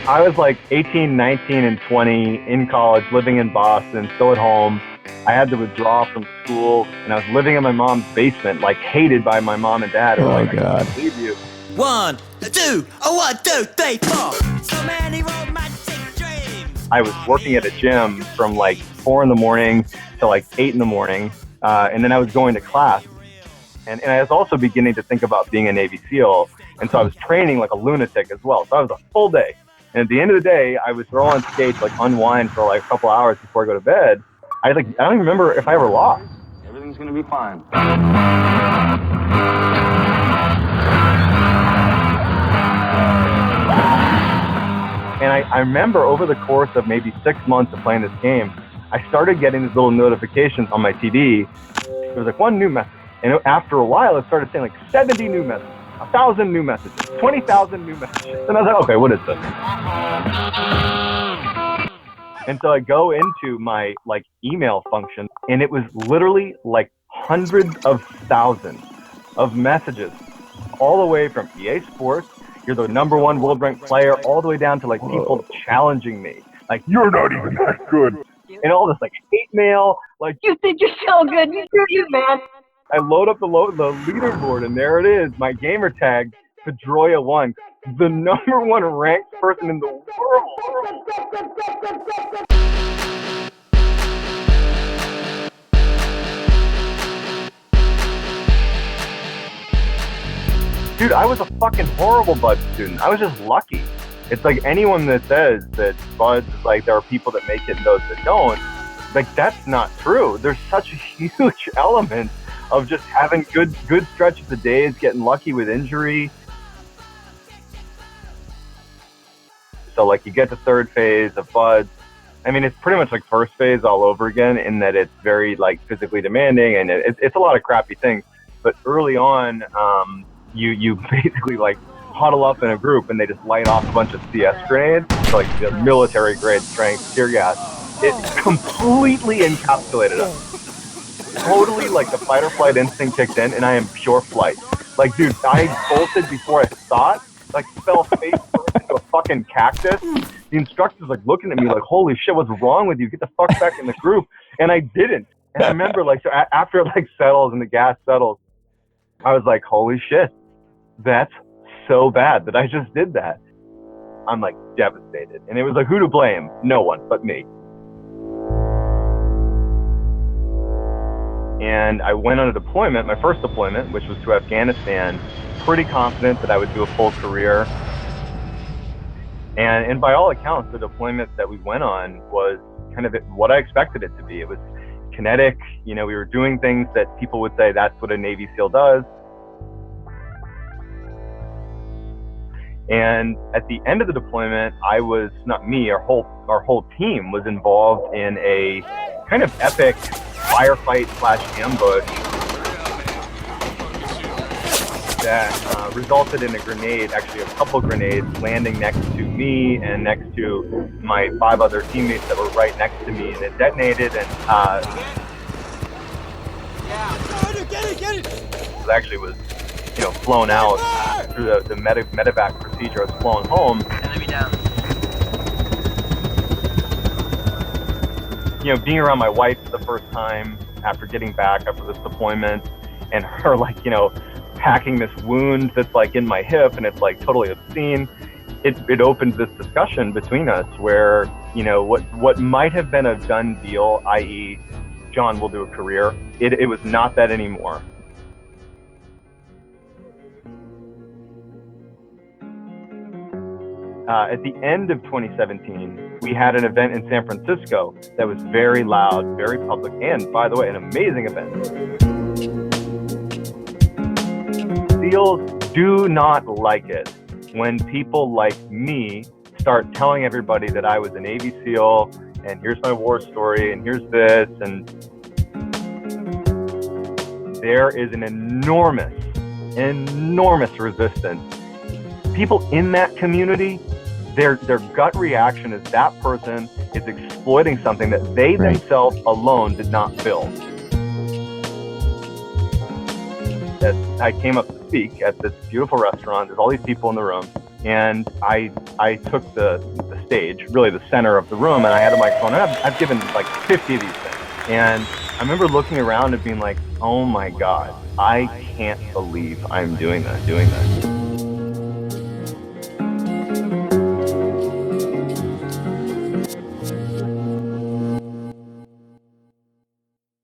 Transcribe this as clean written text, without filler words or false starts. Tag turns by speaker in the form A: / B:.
A: I was like 18, 19, and 20 in college, living in Boston, still at home. I had to withdraw from school, and I was living in my mom's basement, like hated by my mom and dad. Who were like,
B: God.
A: I can't leave you.
C: 1, 2, 1, 2, 3, 4. So many romantic dreams.
A: I was working at a gym from like 4 in the morning to like 8 in the morning, and then I was going to class. And I was also beginning to think about being a Navy SEAL, and so I was training like a lunatic as well. So I was a full day. And at the end of the day, I would throw on skates, like unwind for like a couple hours before I go to bed. I don't even remember if I ever lost.
D: Everything's gonna be fine.
A: And I remember over the course of maybe 6 months of playing this game, I started getting these little notifications on my TV. There was like one new message. And after a while, it started saying like 70 new messages, 1,000 new messages, 20,000 new messages. And I was like, okay, what is this? And so I go into my like email function, and it was literally like hundreds of thousands of messages, all the way from EA Sports, you're the #1 world ranked player, all the way down to like people challenging me, like you're not even that good, and all this like hate mail, like
E: You think you're so good. You do you, man.
A: I load up the leaderboard, and there it is, my gamer tag, Pedroia1, the #1 ranked person in the world. Dude, I was a fucking horrible BUD student. I was just lucky. It's like anyone that says that BUDs, like there are people that make it and those that don't, like that's not true. There's such a huge element of just having good stretches of days, getting lucky with injury. So like you get to third phase of BUDs. I mean, it's pretty much like first phase all over again in that it's very like physically demanding, and it's a lot of crappy things. But early on, you basically like huddle up in a group and they just light off a bunch of CS grenades, so like the military grade strength tear gas. It completely encapsulated us. Totally like the fight or flight instinct kicked in, and I am pure flight. Like, dude, I bolted before I thought, like fell face first into a fucking cactus. The instructor's like looking at me like, holy shit, what's wrong with you? Get the fuck back in the group. And I didn't. And I remember like, so after it like settles and the gas settles, I was like, holy shit, that's so bad that I just did that. I'm like devastated. And it was like, who to blame? No one but me. And I went on a deployment, my first deployment, which was to Afghanistan, pretty confident that I would do a full career. And by all accounts, the deployment that we went on was kind of what I expected it to be. It was kinetic. You know, we were doing things that people would say that's what a Navy SEAL does. And at the end of the deployment, I was, not me, our whole team was involved in a kind of epic firefight / ambush that resulted in a grenade, actually a couple grenades, landing next to me and next to my 5 other teammates that were right next to me, and it detonated, and it actually was, you know, flown out through the medevac procedure. I was flown home.
C: Enemy down.
A: You know, being around my wife for the first time after getting back after this deployment, and her like, you know, packing this wound that's like in my hip and it's like totally obscene. It opened this discussion between us where, you know, what might have been a done deal, i.e. John will do a career, it was not that anymore. At the end of 2017, we had an event in San Francisco that was very loud, very public, and by the way, an amazing event. SEALs do not like it when people like me start telling everybody that I was a Navy SEAL, and here's my war story, and here's this, and there is an enormous resistance. People in that community, their gut reaction is that person is exploiting something that they themselves alone did not build. That I came up speak at this beautiful restaurant. There's all these people in the room, and I took the stage, really the center of the room, and I had a microphone. And I've given like 50 of these things, and I remember looking around and being like, oh my God, I can't believe I'm doing this.